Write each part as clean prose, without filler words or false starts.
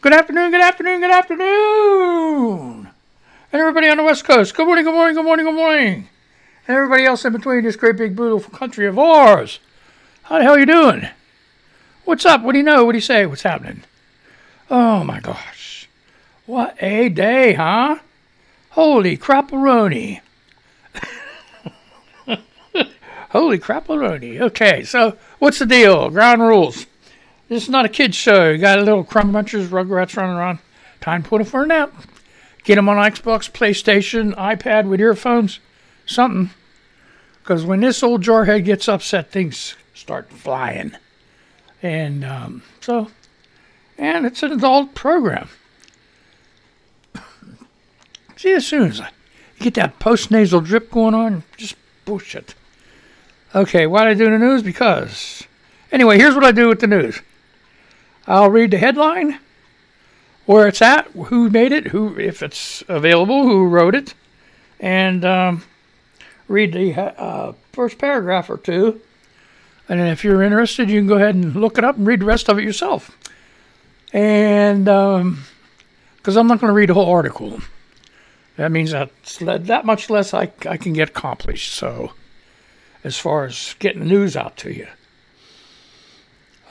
Good afternoon, good afternoon, good afternoon. And everybody on the West Coast, good morning, good morning, good morning, good morning. And everybody else in between this great big beautiful country of ours. How the hell you doing? What's up? What do you know? What do you say? What's happening? Oh my gosh. What a day, huh? Holy crapperoni. Holy crapperoni. Okay, so what's the deal? Ground rules. This is not a kid's show. You got a little crumb munchers, rugrats running around. Time to put them for a nap. Get them on Xbox, PlayStation, iPad with earphones. Something. Because when this old jarhead gets upset, things start flying. And and it's an adult program. See, as soon as you get that post-nasal drip going on, just bullshit. Okay, why did I do the news? Because, anyway, here's what I do with the news. I'll read the headline, where it's at, who made it, who, if it's available, who wrote it, and read the first paragraph or two. And then if you're interested, you can go ahead and look it up and read the rest of it yourself. And because I'm not going to read the whole article. That means that much less I can get accomplished. So, as far as getting the news out to you.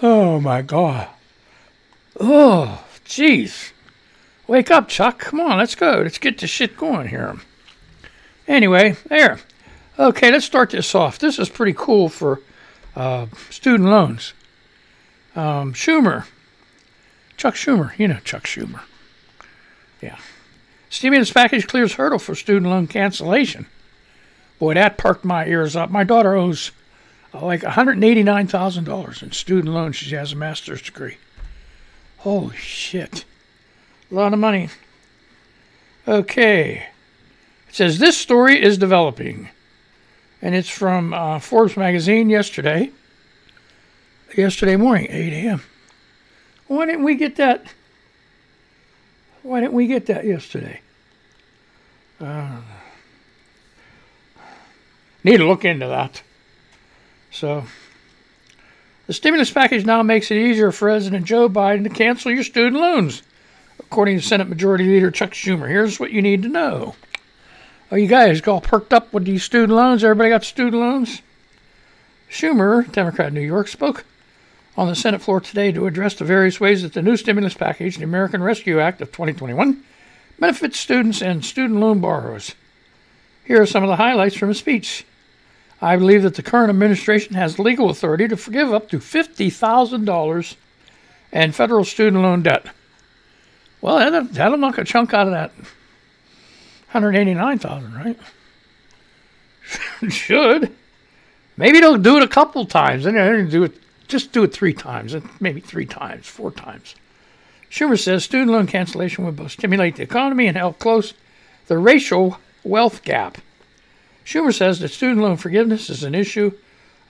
Oh, my God. Oh, jeez. Wake up, Chuck. Come on, let's go. Let's get this shit going here. Anyway, there. Okay, let's start this off. This is pretty cool for student loans. Schumer. Chuck Schumer. You know Chuck Schumer. Yeah. Stimulus package clears hurdle for student loan cancellation. Boy, that perked my ears up. My daughter owes like $189,000 in student loans. She has a master's degree. Holy shit. A lot of money. Okay. It says this story is developing. And it's from Forbes magazine yesterday. Yesterday morning, 8 a.m. Why didn't we get that? Why didn't we get that yesterday? Need to look into that. So, the stimulus package now makes it easier for President Joe Biden to cancel your student loans, according to Senate Majority Leader Chuck Schumer. Here's what you need to know. Oh, you guys all perked up with these student loans? Everybody got student loans? Schumer, Democrat of New York, spoke on the Senate floor today to address the various ways that the new stimulus package, the American Rescue Act of 2021, benefits students and student loan borrowers. Here are some of the highlights from his speech. I believe that the current administration has legal authority to forgive up to $50,000 in federal student loan debt. Well, that'll knock a chunk out of that $189,000, right? Should. Maybe they'll do it a couple times. And just do it 3 times, maybe 3 times, 4 times. Schumer says student loan cancellation would both stimulate the economy and help close the racial wealth gap. Schumer says that student loan forgiveness is an issue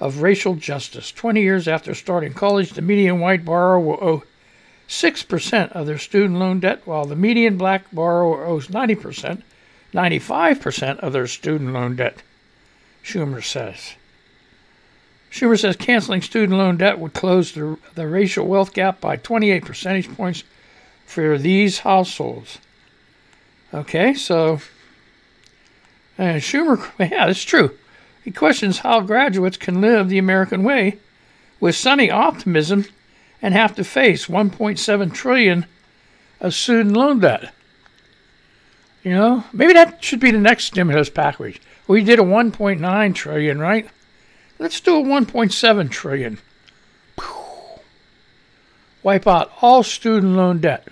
of racial justice. 20 years after starting college, the median white borrower will owe 6% of their student loan debt, while the median black borrower owes 95% of their student loan debt, Schumer says. Schumer says canceling student loan debt would close the racial wealth gap by 28 percentage points for these households. Okay, so... And Schumer, yeah, it's true. He questions how graduates can live the American way with sunny optimism and have to face $1.7 trillion of student loan debt. You know, maybe that should be the next stimulus package. We did a $1.9 trillion, right? Let's do a $1.7 trillion. Wipe out all student loan debt.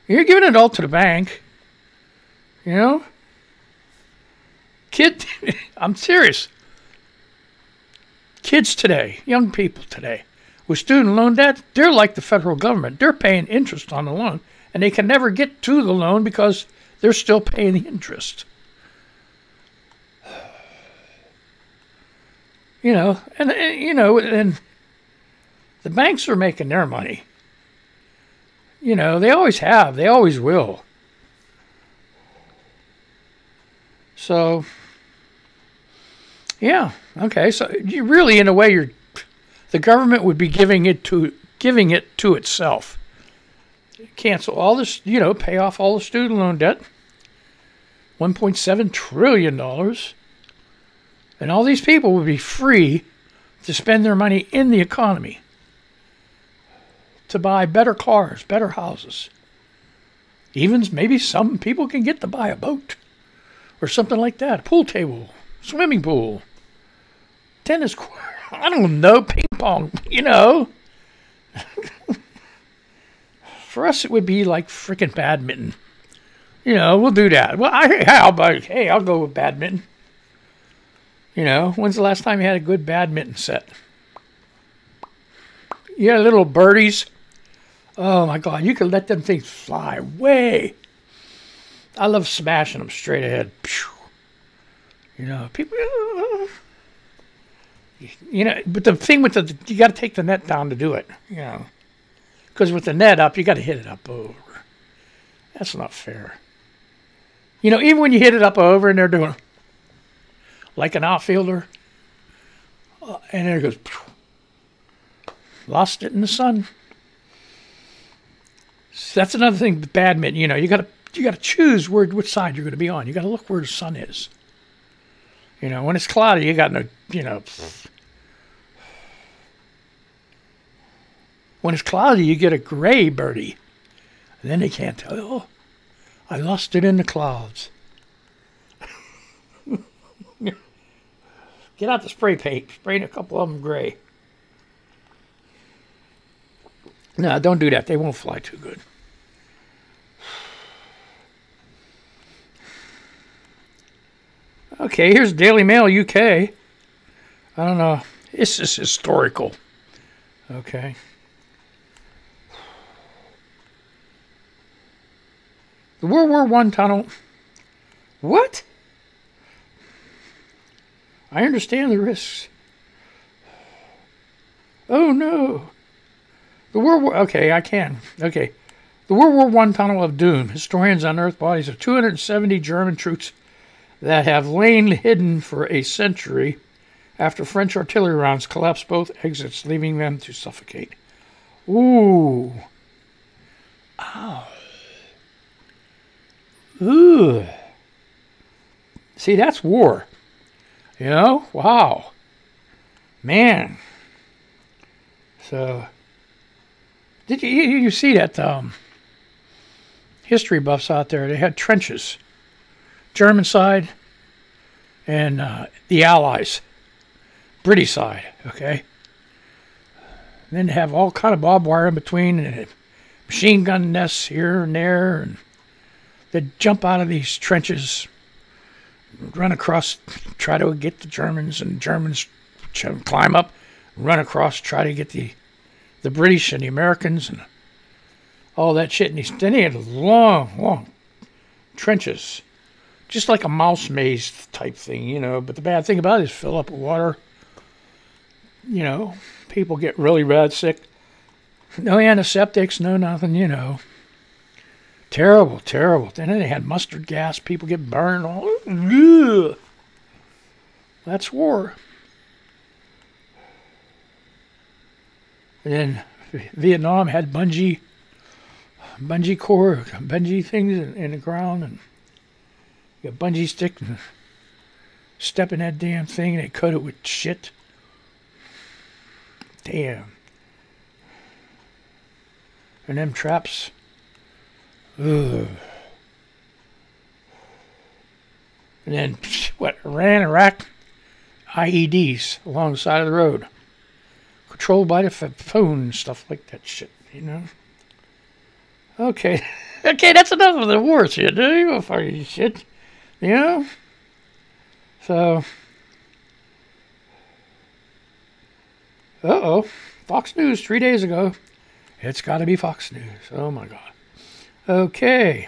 You're giving it all to the bank. You know? I'm serious. Kids today, young people today, with student loan debt, they're like the federal government. They're paying interest on the loan, and they can never get to the loan because they're still paying the interest. You know, and the banks are making their money. You know, they always have. They always will. So, yeah, okay. So you really, in a way, the government would be giving it to itself. cancel all this, pay off all the student loan debt. $1.7 trillion. And all these people would be free to spend their money in the economy to buy better cars, better houses. Even maybe some people can get to buy a boat or something like that. A pool table, swimming pool, tennis court. I don't know, ping pong, For us, it would be like freaking badminton. We'll do that. Well, I'll go with badminton. When's the last time you had a good badminton set? You had little birdies. Oh, my God. You could let them things fly away. I love smashing them straight ahead. People... but the thing with you got to take the net down to do it, Because with the net up, you got to hit it up over. That's not fair. Even when you hit it up over and they're doing like an outfielder, and there it goes, lost it in the sun. So that's another thing with badminton. You got to choose which side you're going to be on. You got to look where the sun is. When it's cloudy, you got no, When it's cloudy, you get a gray birdie. And then they can't tell, oh, I lost it in the clouds. Get out the spray paint. Spray a couple of them gray. No, don't do that. They won't fly too good. Okay, here's Daily Mail UK. I don't know. It's just historical. Okay. The World War I tunnel. What? I understand the risks. Oh, no. The World War... Okay, I can. Okay. The World War I Tunnel of Doom. Historians unearthed bodies of 270 German troops that have lain hidden for a century after French artillery rounds collapsed both exits, leaving them to suffocate. Ooh. Ow. Ooh. See, that's war. Wow. Man. So, did you see that history buffs out there? They had trenches. German side and the Allies. British side, okay? And then they have all kind of barbed wire in between and machine gun nests here and there, and they'd jump out of these trenches, run across, try to get the Germans, and Germans climb up, run across, try to get the British and the Americans and all that shit. And then they had long trenches, just like a mouse maze type thing, But the bad thing about it is fill up with water. People get really bad sick. No antiseptics, no nothing, Terrible, terrible. Then they had mustard gas. People get burned. Ugh. That's war. And then Vietnam had bungee cord, bungee things in the ground, and you got bungee stick and step in that damn thing and they cut it with shit. Damn. And them traps. Ugh. And then, Iran, Iraq, IEDs along the side of the road. Controlled by the phone and stuff like that shit, Okay. Okay, that's enough of the war shit, fucking shit. So. Uh-oh. Fox News 3 days ago. It's got to be Fox News. Oh, my God. Okay.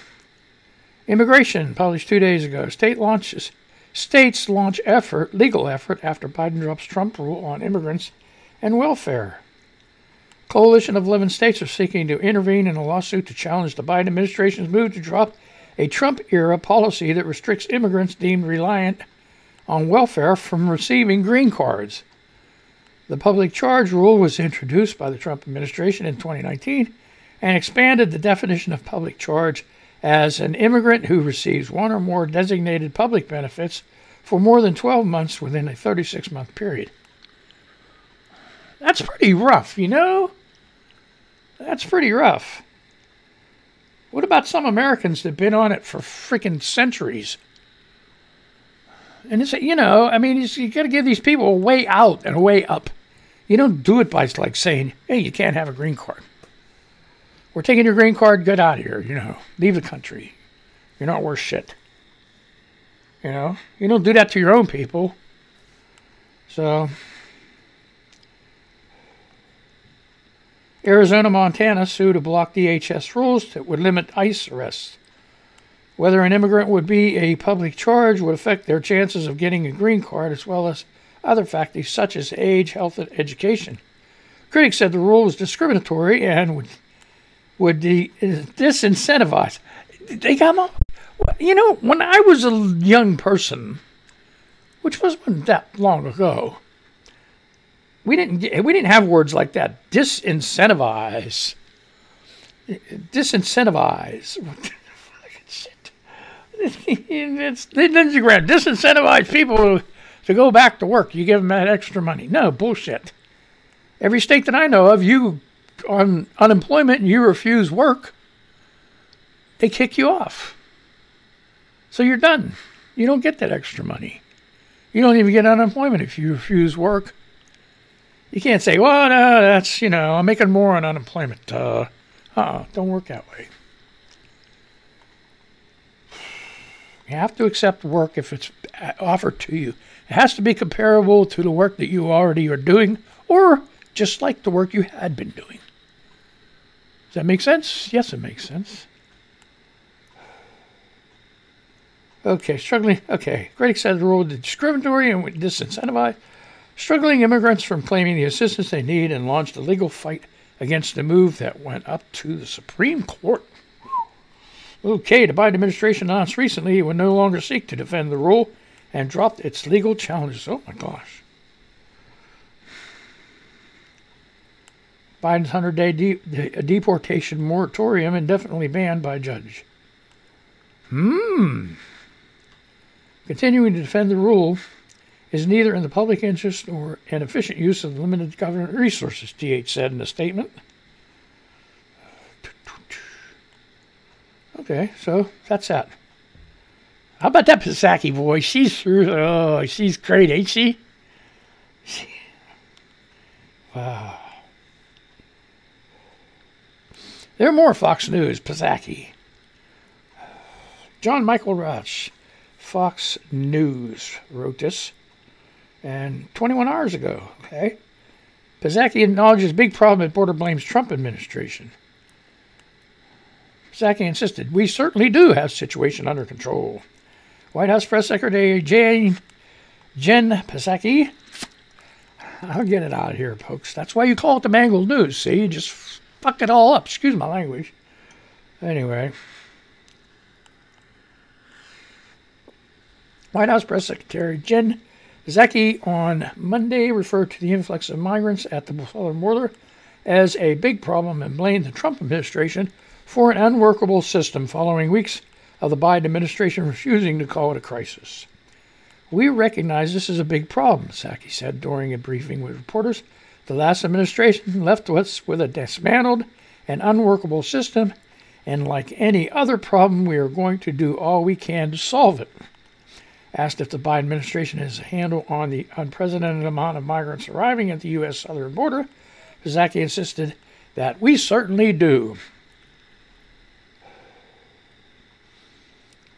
Immigration, published 2 days ago. States launch legal effort after Biden drops Trump rule on immigrants and welfare. Coalition of 11 states are seeking to intervene in a lawsuit to challenge the Biden administration's move to drop a Trump-era policy that restricts immigrants deemed reliant on welfare from receiving green cards. The public charge rule was introduced by the Trump administration in 2019 and expanded the definition of public charge as an immigrant who receives one or more designated public benefits for more than 12 months within a 36-month period. That's pretty rough, you know? That's pretty rough. What about some Americans that have been on it for freaking centuries? And it's, you know, I mean, you got to give these people a way out and a way up. You don't do it by like saying, hey, you can't have a green card. We're taking your green card, get out of here, you know. Leave the country. You're not worth shit. You know, you don't do that to your own people. So, Arizona, Montana sued to block DHS rules that would limit ICE arrests. Whether an immigrant would be a public charge would affect their chances of getting a green card, as well as other factors such as age, health, and education. Critics said the rule was discriminatory and would disincentivize. They got them. You know, when I was a young person, which wasn't that long ago, we didn't have words like that. Disincentivize. Disincentivize. What the fucking shit? It's disincentivize people to go back to work. You give them that extra money. No, bullshit. Every state that I know of, you on unemployment and you refuse work, they kick you off. So you're done. You don't get that extra money. You don't even get unemployment if you refuse work. You can't say, well, no, that's, you know, I'm making more on unemployment. Don't work that way. You have to accept work if it's offered to you. It has to be comparable to the work that you already are doing, or just like the work you had been doing. Does that make sense? Yes, it makes sense. Okay, critics said the rule was discriminatory and would disincentivize struggling immigrants from claiming the assistance they need, and launched a legal fight against the move that went up to the Supreme Court. Okay, the Biden administration announced recently it would no longer seek to defend the rule and dropped its legal challenges. Oh my gosh. Biden's 100-day deportation moratorium indefinitely banned by judge. Continuing to defend the rule is neither in the public interest nor an efficient use of limited government resources, DH said in a statement. Okay, so that's that. How about that Psaki voice? She's great, ain't she? Wow. There are more Fox News, Psaki. John Michael Rush, Fox News, wrote this, and 21 hours ago, okay? Psaki acknowledges big problem at border, blames Trump administration. Psaki insisted, we certainly do have situation under control. White House Press Secretary Jen Psaki, I'll get it out of here, folks. That's why you call it the Mangled News, see? You just fuck it all up. Excuse my language. Anyway. White House Press Secretary Jen Psaki on Monday referred to the influx of migrants at the southern border as a big problem and blamed the Trump administration for an unworkable system following weeks of the Biden administration refusing to call it a crisis. We recognize this is a big problem, Psaki said during a briefing with reporters. The last administration left us with a dismantled and unworkable system, and like any other problem, we are going to do all we can to solve it. Asked if the Biden administration has a handle on the unprecedented amount of migrants arriving at the U.S. southern border, Psaki insisted that we certainly do.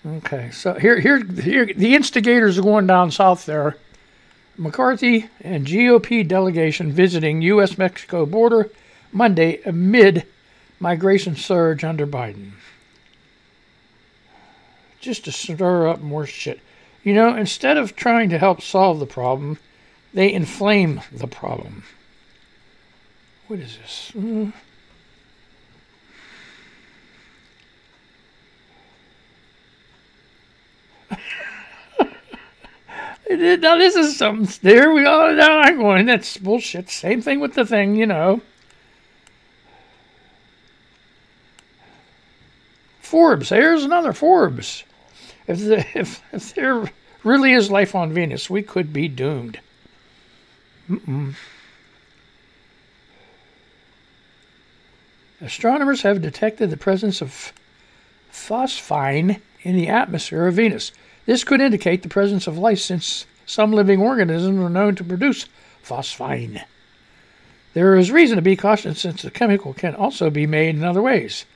Okay, so here, the instigators are going down south there. McCarthy and GOP delegation visiting U.S.-Mexico border Monday amid migration surge under Biden. Just to stir up more shit. You know, instead of trying to help solve the problem, they inflame the problem. What is this? Now this is something. There we go. Now I'm going. That's bullshit. Same thing with the thing, you know. Forbes. Here's another Forbes. If there really is life on Venus, we could be doomed. Astronomers have detected the presence of phosphine in the atmosphere of Venus. This could indicate the presence of life, since some living organisms are known to produce phosphine. There is reason to be cautious, since the chemical can also be made in other ways.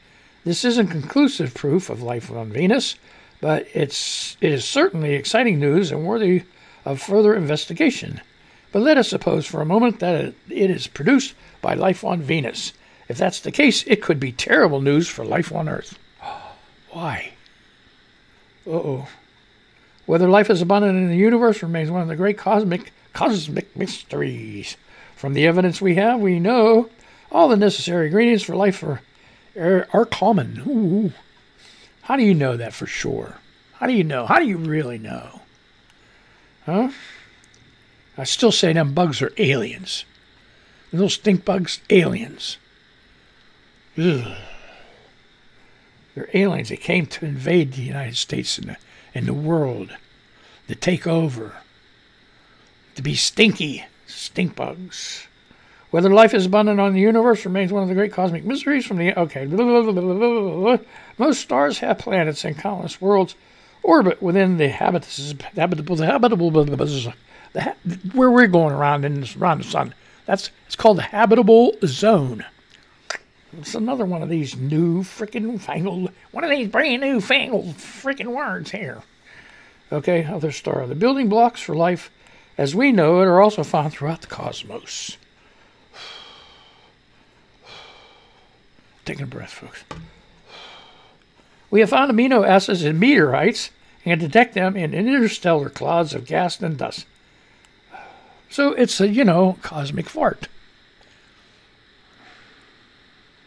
This isn't conclusive proof of life on Venus, but it is certainly exciting news and worthy of further investigation. But let us suppose for a moment that it is produced by life on Venus. If that's the case, it could be terrible news for life on Earth. Why? Whether life is abundant in the universe remains one of the great cosmic mysteries. From the evidence we have, we know all the necessary ingredients for life are common. Ooh. How do you know that for sure? How do you know? How do you really know? Huh? I still say them bugs are aliens. Those stink bugs, aliens. Ugh. They're aliens. They came to invade the United States and the world, to take over, to be stinky. Stink bugs. Whether life is abundant on the universe remains one of the great cosmic mysteries from the... Okay. Most stars have planets and countless worlds orbit within the where we're going around around the sun. It's called the habitable zone. It's another one of these new freaking fangled, one of these brand new fangled freaking words here. Okay, other star. The building blocks for life as we know it are also found throughout the cosmos. Taking a breath, folks. We have found amino acids in meteorites and detect them in interstellar clouds of gas and dust. So it's a, cosmic fart.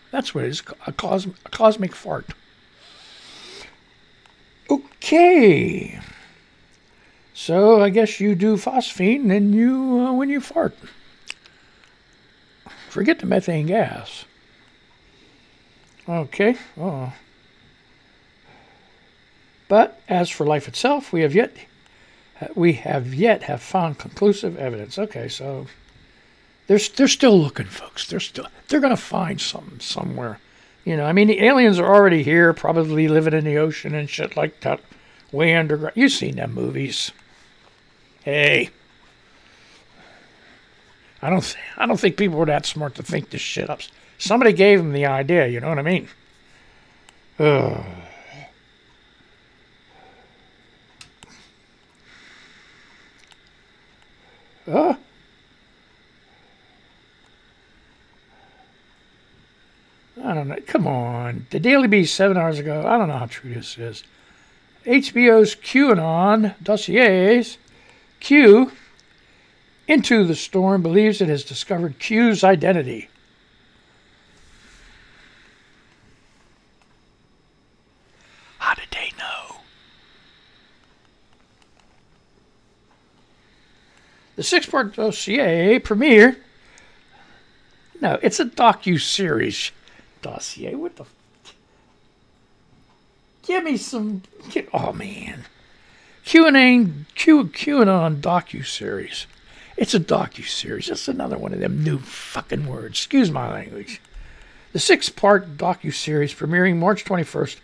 That's what it is, a cosmic fart. Okay. So I guess you do phosphine and you when you fart. Forget the methane gas. Okay. Oh. But as for life itself, we have yet have found conclusive evidence. Okay, so they're still looking, folks. They're going to find something somewhere. The aliens are already here, probably living in the ocean and shit like that, way underground. You've seen them movies. Hey, I don't think people were that smart to think this shit up. Somebody gave them the idea. You know what I mean? Ugh. I don't know. Come on. The Daily Beast 7 hours ago. I don't know how true this is. HBO's QAnon dossiers. Q, Into the Storm, believes it has discovered Q's identity. How did they know? The 6-part dossier premiere. No, it's a docu-series dossier. What the... Give me some... Oh, man. QAnon docu-series. It's a docu-series. That's another one of them new fucking words. Excuse my language. The 6-part docu-series premiering March 21st,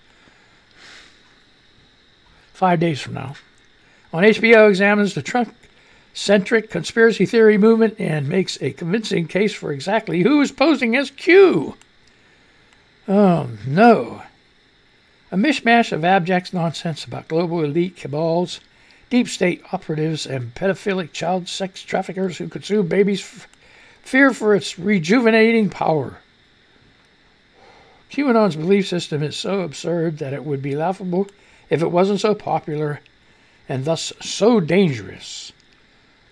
5 days from now, on HBO examines the Trump-centric conspiracy theory movement and makes a convincing case for exactly who is posing as Q. Oh, no. A mishmash of abject nonsense about global elite cabals, deep state operatives, and pedophilic child sex traffickers who consume babies' fear for its rejuvenating power. QAnon's belief system is so absurd that it would be laughable if it wasn't so popular and thus so dangerous.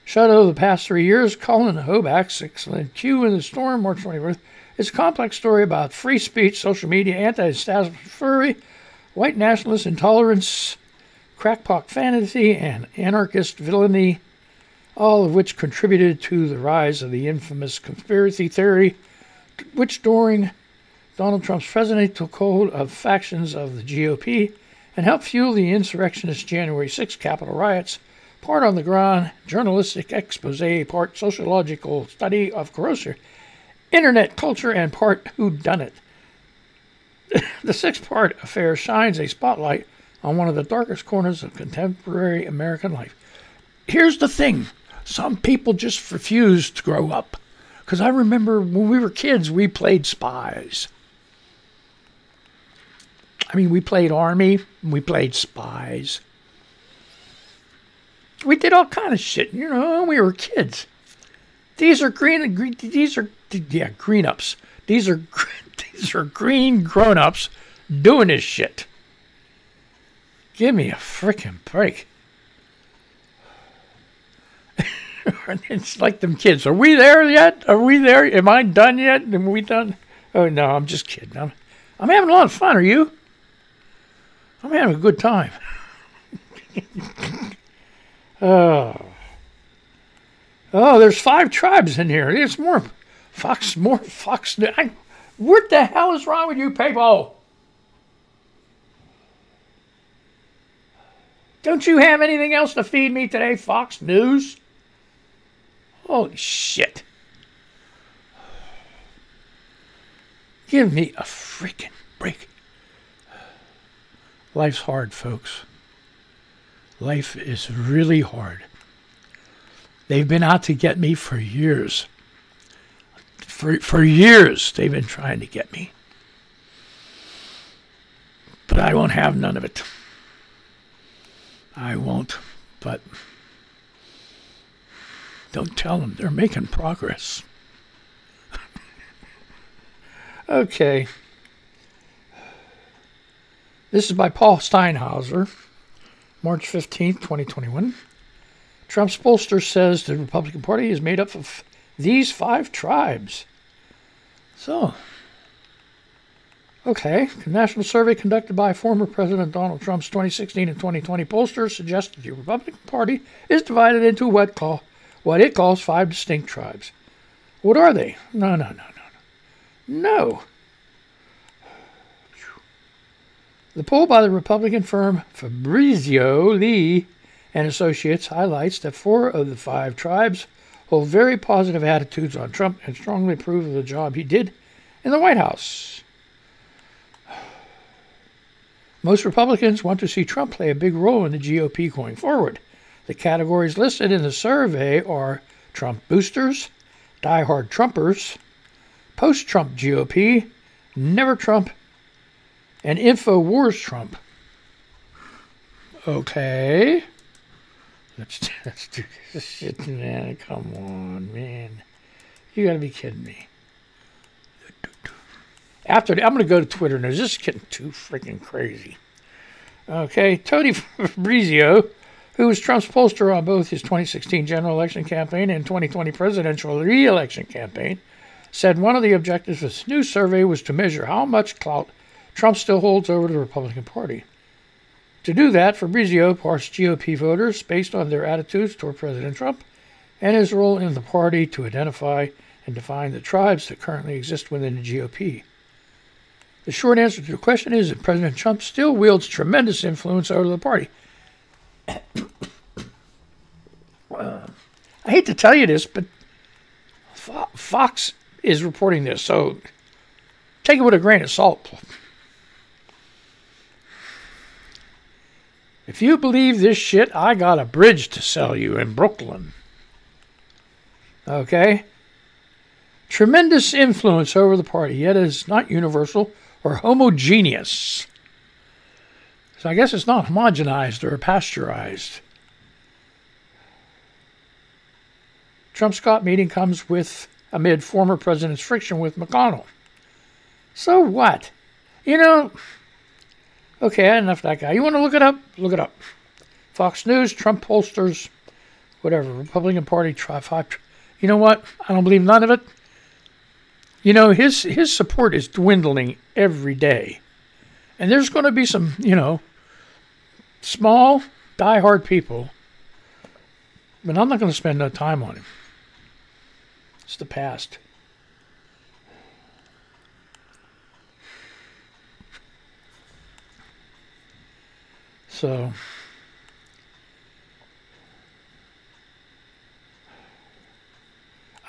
Shadow of the past 3 years, Colin Hobach's excellent Q in the Storm, March 21st, is a complex story about free speech, social media, anti-establishment fury, white nationalist intolerance, crackpot fantasy, and anarchist villainy, all of which contributed to the rise of the infamous conspiracy theory, which during Donald Trump's presidency took hold of factions of the GOP and helped fuel the insurrectionist January 6 Capitol riots, part on the ground journalistic expose, part sociological study of corrosive internet culture, and part whodunit. The six-part affair shines a spotlight on one of the darkest corners of contemporary American life. Here's the thing. Some people just refuse to grow up. Because I remember when we were kids, we played spies. I mean, we played Army, we played spies. We did all kind of shit, you know, we were kids. These are green-ups. These are green grown-ups doing this shit. Give me a freaking break. It's like them kids. Are we there yet? Are we there? Am I done yet? Am we done? Oh, no, I'm just kidding. I'm having a lot of fun. Are you? I'm having a good time. Oh, there's 5 tribes in here. There's more Fox. What the hell is wrong with you people? Don't you have anything else to feed me today, Fox News? Holy shit. Give me a freaking break. Life's hard, folks. Life is really hard. They've been out to get me for years. For years, they've been trying to get me. But I won't have none of it. I won't, but don't tell them. They're making progress. Okay. This is by Paul Steinhauser, March 15th, 2021. Trump's pollster says the Republican Party is made up of these 5 tribes. So, okay. A national survey conducted by former President Donald Trump's 2016 and 2020 pollsters suggests that the Republican Party is divided into what it calls 5 distinct tribes. What are they? No. The poll by the Republican firm Fabrizio Lee and Associates highlights that 4 of the 5 tribes hold very positive attitudes on Trump and strongly approve of the job he did in the White House. Most Republicans want to see Trump play a big role in the GOP going forward. The categories listed in the survey are Trump boosters, diehard Trumpers, post-Trump GOP, never Trump, and InfoWars Trump. Okay. Let's do this shit, man. Come on, man. You gotta be kidding me. I'm gonna go to Twitter now. This is getting too freaking crazy. Okay, Tony Fabrizio, who was Trump's pollster on both his 2016 general election campaign and 2020 presidential re-election campaign, said one of the objectives of this new survey was to measure how much clout Trump still holds over the Republican Party. To do that, Fabrizio parsed GOP voters based on their attitudes toward President Trump and his role in the party to identify and define the tribes that currently exist within the GOP. The short answer to the question is that President Trump still wields tremendous influence over the party. I hate to tell you this, but Fox is reporting this, so take it with a grain of salt. If you believe this shit, I got a bridge to sell you in Brooklyn. Okay? Tremendous influence over the party, yet it is not universal or homogeneous. So I guess it's not homogenized or pasteurized. Trump's Scott meeting comes amid former president's friction with McConnell. So what? You know, okay, enough of that guy. You want to look it up? Look it up. Fox News, Trump pollsters, whatever, Republican Party, you know what? I don't believe none of it. You know, his support is dwindling every day. And there's going to be some, small, diehard people. But I'm not going to spend no time on him. It's the past. So,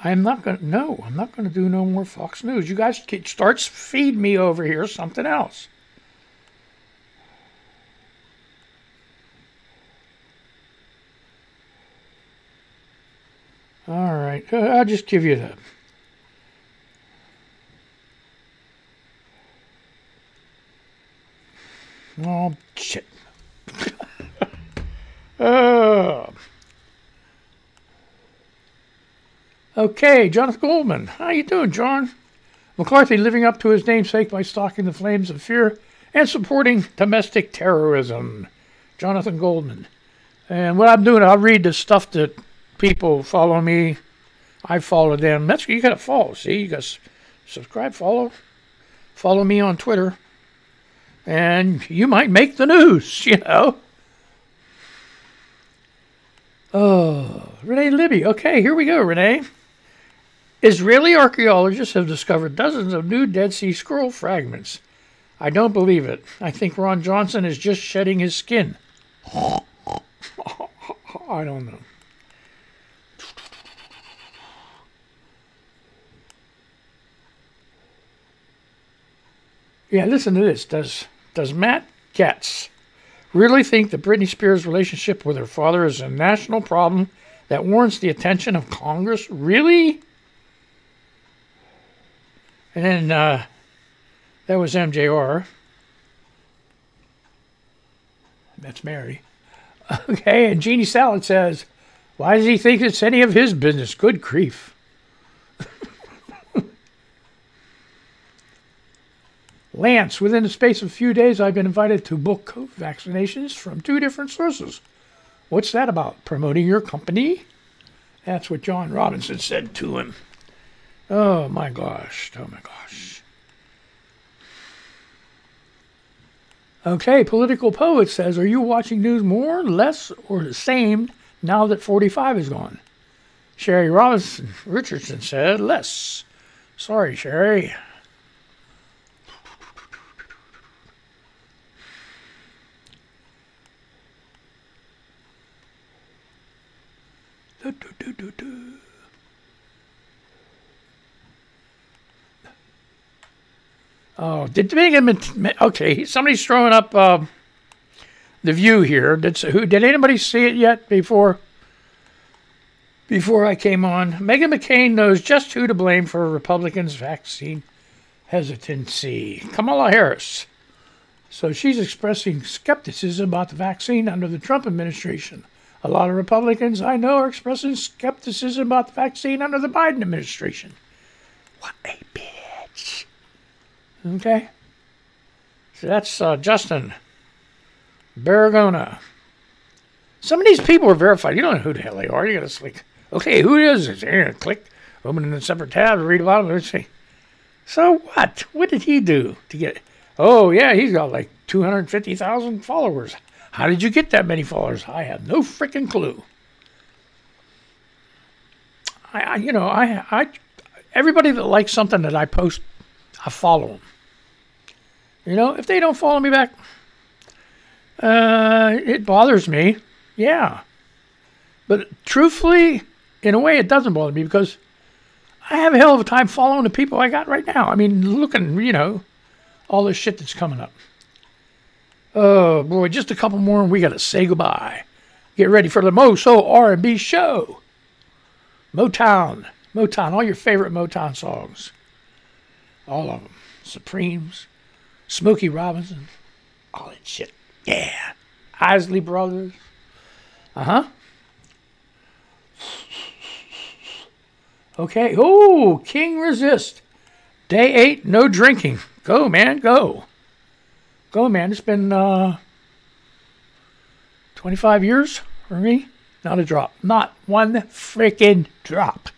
I'm not going to do no more Fox News. You guys start feed me over here something else. All right, I'll just give you the... Oh, shit. Okay, Jonathan Goldman. How you doing, John? McCarthy living up to his namesake by stalking the flames of fear and supporting domestic terrorism. Jonathan Goldman. And what I'm doing, I'll read the stuff that people follow me. I follow them. That's you got to follow. See, you got to subscribe, follow. Follow me on Twitter. And you might make the news, you know. Oh, Renee Libby. Okay, here we go, Renee. Israeli archaeologists have discovered dozens of new Dead Sea Scroll fragments. I don't believe it. I think Ron Johnson is just shedding his skin. I don't know. Yeah, listen to this. Does Matt Getz really think that Britney Spears' relationship with her father is a national problem that warrants the attention of Congress? Really? And then that was MJR. That's Mary. Okay, and Jeannie Salad says, why does he think it's any of his business? Good grief. Lance, within the space of a few days, I've been invited to book COVID vaccinations from 2 different sources. What's that about? Promoting your company? That's what John Robinson said to him. Oh my gosh. Oh my gosh. Okay, Political Poet says, are you watching news more, less, or the same now that 45 is gone? Sherry Robinson Richardson said, less. Sorry, Sherry. Oh, did okay, somebody's throwing up the View here. Did anybody see it yet before I came on? Meghan McCain knows just who to blame for Republicans' vaccine hesitancy. Kamala Harris. So she's expressing skepticism about the vaccine under the Trump administration. A lot of Republicans I know are expressing skepticism about the vaccine under the Biden administration. What a bitch. Okay. So that's Justin Baragona. Some of these people are verified. You don't know who the hell they are. You got to click, okay, who is this? Here, click, open a separate tab, read about them. Let's see. So what? What did he do to get? Oh, yeah, he's got like 250,000 followers. How did you get that many followers? I have no freaking clue. Everybody that likes something that I post, I follow them. You know, if they don't follow me back, it bothers me. Yeah. But truthfully, in a way, it doesn't bother me because I have a hell of a time following the people I got right now. I mean, looking, all this shit that's coming up. Oh, boy, just a couple more and we got to say goodbye. Get ready for the Mo-So R&B show. Motown, all your favorite Motown songs. All of them. Supremes, Smokey Robinson, all that shit. Yeah. Isley Brothers. Uh-huh. Okay. Oh, King Resist. Day 8, no drinking. Go, man, go. Go, man. It's been 25 years for me. Not a drop. Not one freaking drop.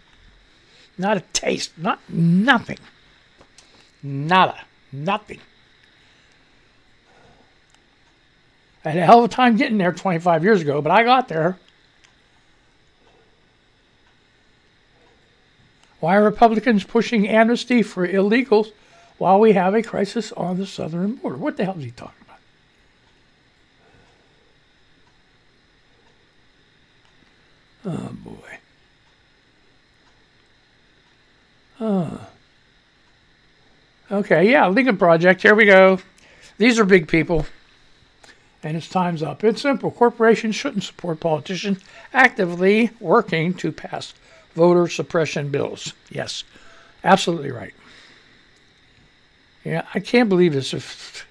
Not a taste. Nothing. Nada. Nothing. I had a hell of a time getting there 25 years ago, but I got there. Why are Republicans pushing amnesty for illegals while we have a crisis on the southern border? What the hell is he talking about? Oh, boy. Oh. Okay, yeah, Lincoln Project. Here we go. These are big people. And its time's up. It's simple. Corporations shouldn't support politicians actively working to pass voter suppression bills. Yes, absolutely right. Yeah, I can't believe this. If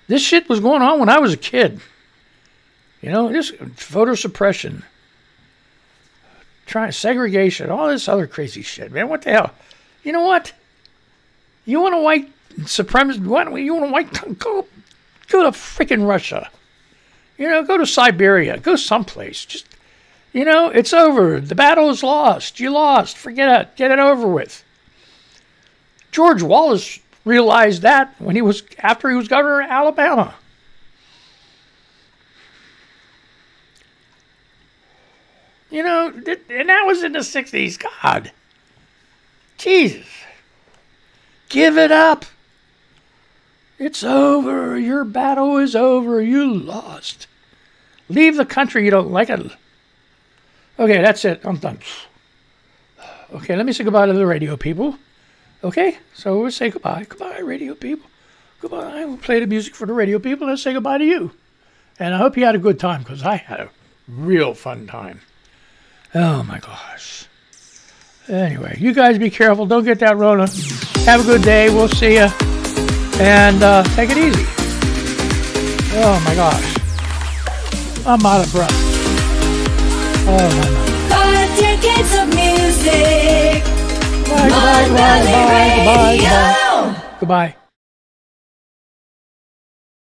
this shit was going on when I was a kid. You know, this voter suppression, segregation, all this other crazy shit, man. What the hell? You know what? You want a white supremacist? You want a white? Go to freaking Russia. You know, go to Siberia. Go someplace. Just, you know, it's over. The battle is lost. You lost. Forget it. Get it over with. George Wallace realized that after he was governor of Alabama. You know, and that was in the 60s. God. Jesus. Give it up. It's over. Your battle is over. You lost. Leave the country. You don't like it. Okay, that's it. I'm done. Okay, let me say goodbye to the radio people. Okay, so we'll say goodbye. Goodbye, radio people. Goodbye. We'll play the music for the radio people. Let's say goodbye to you. And I hope you had a good time, because I had a real fun time. Oh, my gosh. Anyway, you guys be careful. Don't get that Rona. Have a good day. We'll see you. And take it easy. Oh, my gosh. I'm out of breath. Oh, my God. 5 decades of music. Goodbye, goodbye, goodbye, goodbye, goodbye, goodbye. Goodbye.